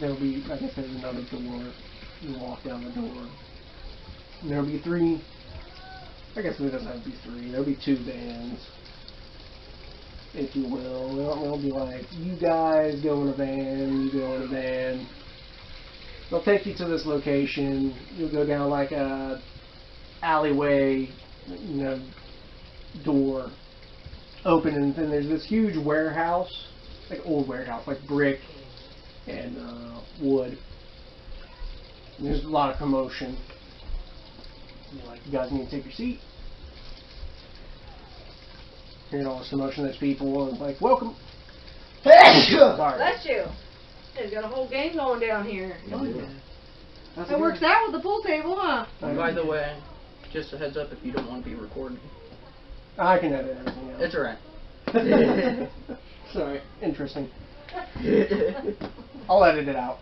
there'll be, I guess there's another door. You walk down the door. And there'll be 3, I guess it doesn't have to be 3, there'll be 2 vans, if you will. They'll be like, you guys go in a van, you go in a van. They'll take you to this location. You'll go down like a alleyway, door, open, and then there's this huge warehouse, like old warehouse, like brick and wood. And there's a lot of commotion. You're like, you guys need to take your seat. Hearing all this commotion, there's people, and it's like, welcome. Bless you. He's got a whole game going down here. Oh, yeah. It works out with the pool table, huh? By the way, just a heads up if you don't want to be recording. I can edit everything out. It's alright. Sorry, interesting. I'll edit it out.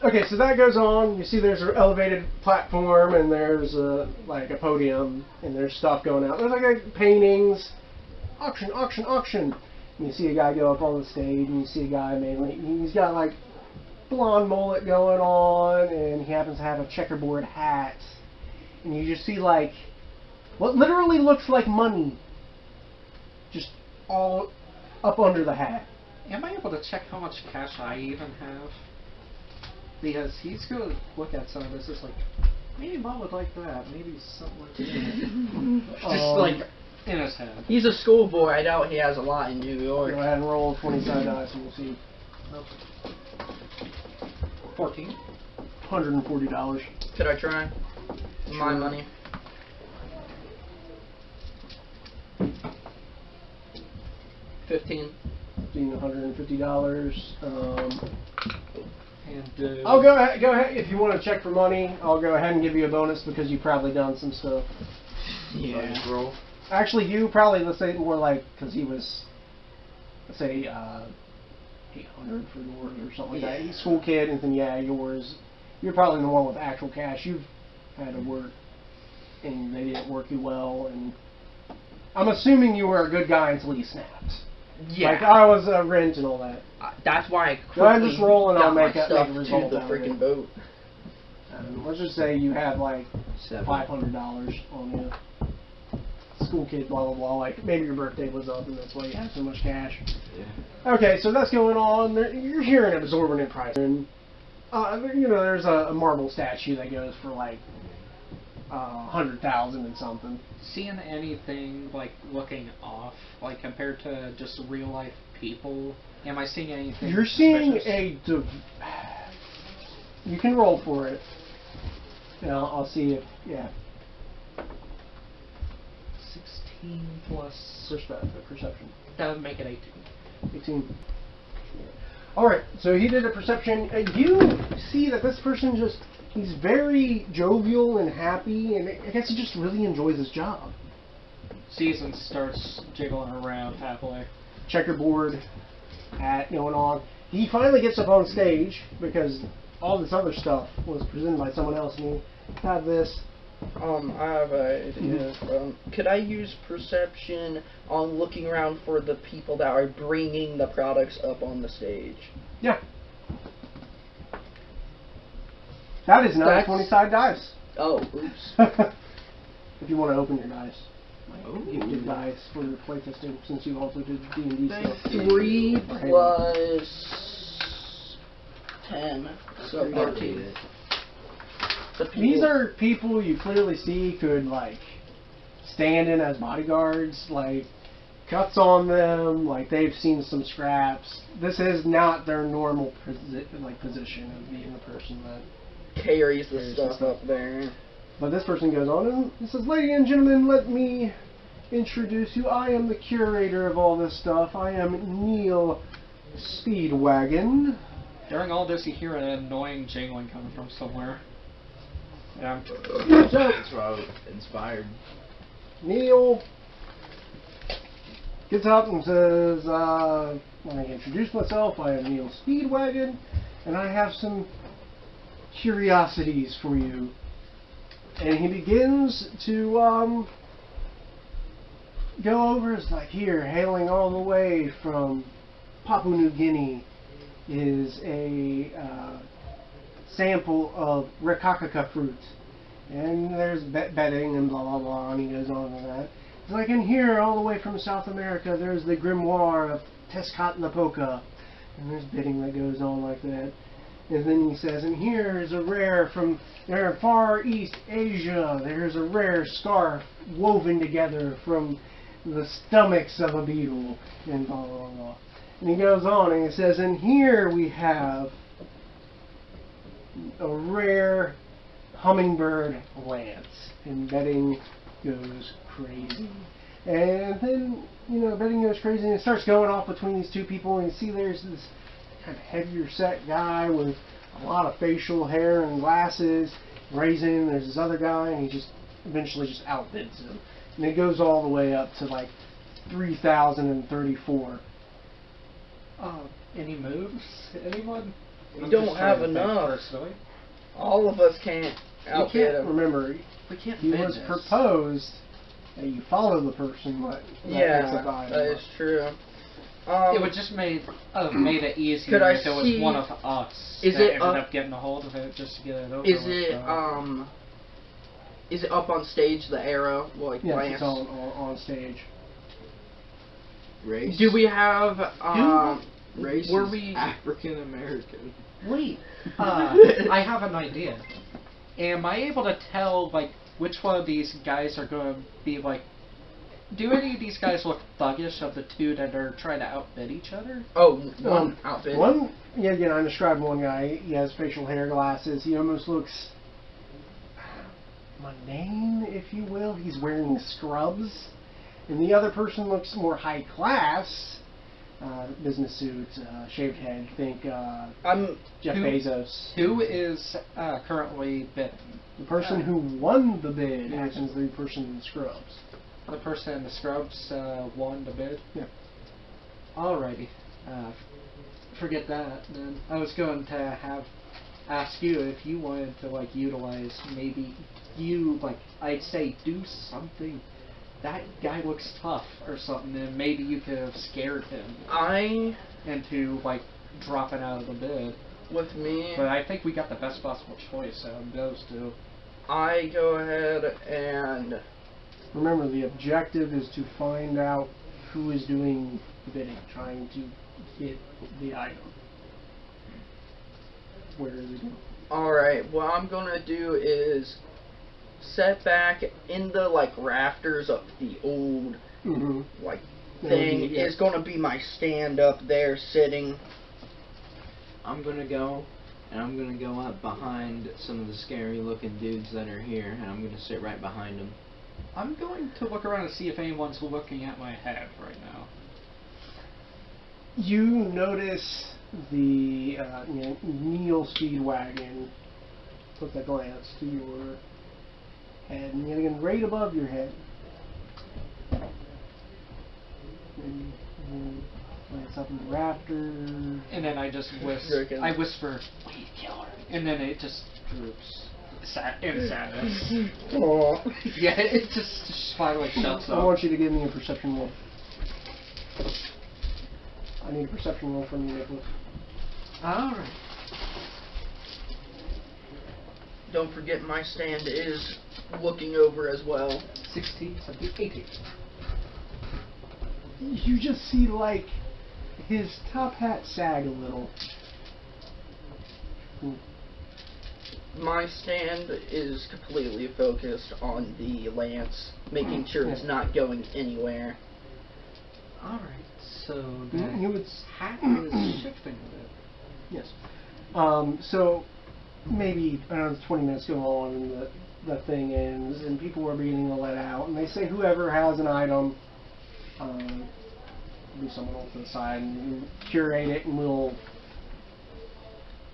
Okay, so that goes on. You see there's an elevated platform, and there's like a podium, and there's stuff going out. There's like paintings, auction. And you see a guy go up on the stage, and you see a guy mainly, he's got like blonde mullet going on, and he happens to have a checkerboard hat. And you just see like what literally looks like money just all up under the hat. Am I able to check how much cash I even have? Because he's going to look at some of this, it's like, maybe Mom would like that, maybe something like that. Just like in his head. He's a schoolboy, I doubt he has a lot in New York. Go ahead and roll 25 dice and we'll see. 14. $140. Could I try? My money. $15. $150. And I'll go ahead. If you want to check for money, I'll go ahead and give you a bonus because you've probably done some stuff. Yeah. roll. Actually, you probably, let's say more like, because he was, let's say, 800 for yours or something like that. He's a school kid, and then yours. You're probably the one with actual cash. You've had to work, and they didn't work you well, and I'm assuming you were a good guy until he snapped. Yeah. Like I was rent and all that. That's why I Go ahead and just roll and I'll got make my a stuff result to the out of it. freaking boat. Let's just say you have like $700. $500 on you. School kid, blah blah blah. Like maybe your birthday was up and that's why you have so much cash. Yeah. Okay, so that's going on. You're hearing an exorbitant price. And there's a marble statue that goes for like 100,000 and something. Seeing anything like looking off, like compared to just real life people? Am I seeing anything? You're seeing suspicious? You can roll for it. I'll see if 16 plus perception. That would make it 18. 18. Alright, so he did a perception. You see that this person he's very jovial and happy, and I guess he just really enjoys his job. Season starts jiggling around happily. Checkerboard hat going on. He finally gets up on stage because all this other stuff was presented by someone else, and you have this. I have an idea. Could I use perception on looking around for the people that are bringing the products up on the stage? Yeah. That is another 20-side dice. Oh, oops. If you want to open your dice. Gifted dice for your playtesting, since you also did D&D stuff. 3 plus 10, so 13. These are people you clearly see could, like, stand in as bodyguards, like, cuts on them, like, they've seen some scraps. This is not their normal position of being the person that carries the stuff up there. But this person goes on and he says, "Ladies and gentlemen, let me introduce you. I am the curator of all this stuff. I am Neil Speedwagon." During all this, you hear an annoying jingling coming from somewhere. Yeah. That's why I was inspired. Neil gets up and says, "Let me introduce myself. I am Neil Speedwagon, and I have some curiosities for you." And he begins to go over. It's like, here, hailing all the way from Papua New Guinea, is a sample of ricacca fruit. And there's bedding and blah blah blah, and he goes on with that. It's like in here, all the way from South America, there's the grimoire of Tezcatlipoca. And there's bidding that goes on like that. And then he says, and here is a rare from Far East Asia. There's a rare scarf woven together from the stomachs of a beetle. And blah, blah, blah. And he goes on and he says, and here we have a rare Hummingbird Lance. And betting goes crazy. And then, betting goes crazy and it starts going off between these two people. And you see there's this kind of heavier set guy with a lot of facial hair and glasses. Raising, there's this other guy, and he just eventually just outbids him. And it goes all the way up to like 3,034. Any moves? Anyone? We don't have enough. Personally. All of us can't outbid him. Remember, We can't he bid was this. proposed that you follow the person, but Yeah, that is true. It would just made it easier Could I if it was see- one of us is that it ended up- up getting a hold of it just to get it over Is with. it up on stage, the arrow? Like, yes, Lance? it's on stage. Race. Do we have, Race were is we... African American. Wait, I have an idea. Am I able to tell, like, which one of these guys are going to be, like... Do any of these guys look thuggish of the two that are trying to outbid each other? Oh, one outfit. One, yeah, again, I described one guy. He has facial hair, glasses. He almost looks mundane, if you will. He's wearing scrubs. And the other person looks more high class. Business suit, shaved head. Think Jeff Bezos. Who is currently bidding? The person who won the bid happens to be the person in the scrubs. The person in the scrubs won the bid? Yeah. Alrighty. Forget that then. I was going to ask you if you wanted to like utilize maybe I'd say do something. That guy looks tough or something, and maybe you could have scared him into like dropping out of the bid. With me, But I think we got the best possible choice out of those two. I go ahead and... Remember, the objective is to find out who is doing the bidding, trying to get the item. Where is it going? Alright, what I'm gonna do is set back in the, like, rafters of the old, like, thing is gonna be my stand up there sitting. I'm gonna go, and I'm gonna go up behind some of the scary looking dudes that are here, and I'm gonna sit right behind them. I'm going to look around and see if anyone's looking at my head right now. You notice the Neil Speedwagon with a glance to your head, and yet again right above your head. And glance up in the rafters. And then I just whisper, "Please kill her," and then it just droops. In sadness. Aw. Yeah, it just finally shuts I up. want you to give me a perception roll. I need a perception roll from you, Nicholas. Alright. Don't forget my stand is looking over as well. 16, 17, 18. You just see, like, his top hat sag a little. My stand is completely focused on the lance, making sure it's not going anywhere. Alright, so the You would hat is shifting a bit. Yes. So maybe around 20 minutes go on, and the thing ends, and people are beginning to let out, and they say whoever has an item, be someone else to the side, and we'll curate it, and we'll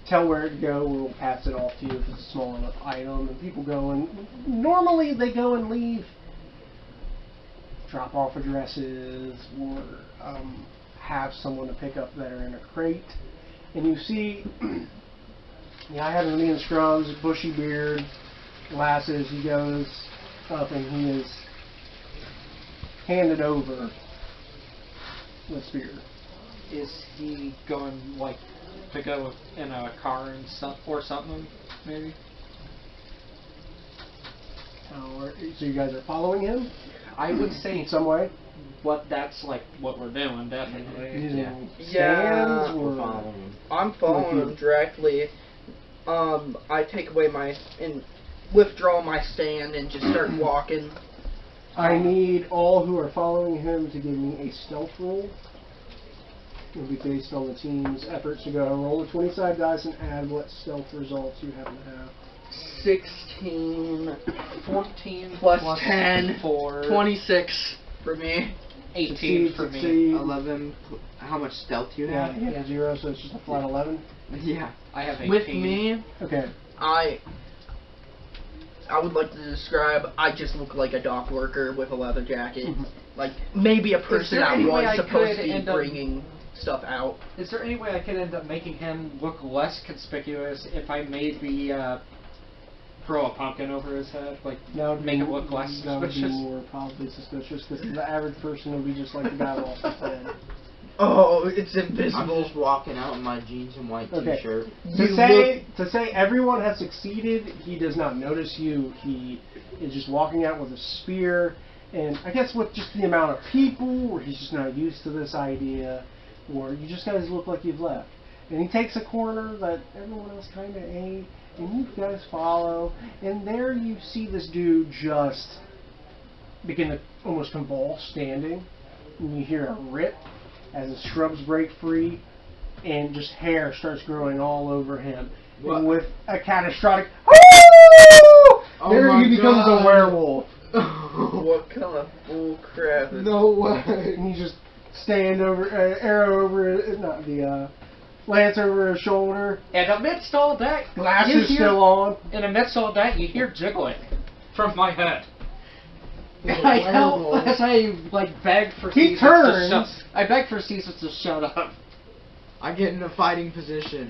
tell where to go. We'll pass it off to you if it's a small enough item, and people go and normally they go and leave, drop off addresses, or have someone to pick up that are in a crate. And you see, I haven't been in scrubs, bushy beard, glasses. He goes up and he is handed over the spear. Is he going, like, to go in a car and or something, maybe. So you guys are following him? I would say In some way? But that's like what we're doing, definitely. Using Yeah. stands We're or- following him. I'm following him directly. I take away and withdraw my stand and just start walking. I need all who are following him to give me a stealth roll. It'll be based on the team's efforts to go. Roll the 20-sided dice and add what stealth results you happen to have. 16, 14 plus 10, 4, 26 for me. 18 for me. Succeed. 11. How much stealth do you Yeah, have? you have 0, so it's just a flat 11. Yeah. I have 18. With me, Okay. I would like to describe, I just look like a dock worker with a leather jacket. Mhm. Like, maybe a person there that any way was I supposed to could be end up- bringing stuff out. Is there any way I could end up making him look less conspicuous if I maybe throw a pumpkin over his head? Like, That would make be, it look less that would be suspicious? more probably suspicious because the average person would be just like the guy off the head. Oh, it's I'm invisible. just walking out in my jeans and white Okay. t-shirt. To say everyone has succeeded, he does not notice you. He is just walking out with a spear, and I guess with just the amount of people, or he's just not used to this idea, or you just guys look like you've left. And he takes a corner that everyone else kind of ate, and you guys follow, and there you see this dude just begin to almost convulse standing, and you hear a rip as the shrubs break free, and just hair starts growing all over him. What? And with a catastrophic, "Woo!" Oh there my he becomes God. a werewolf. What kind of bull crap is No way. And you just stand over, arrow over, not the lance over his shoulder, and amidst all that, glasses you hear, still on. and amidst all that, you hear jiggling from my head. He's And I a help werewolf. as I beg for He Caesar turns. to shut. I beg for Caesar to shut up. I get in a fighting position.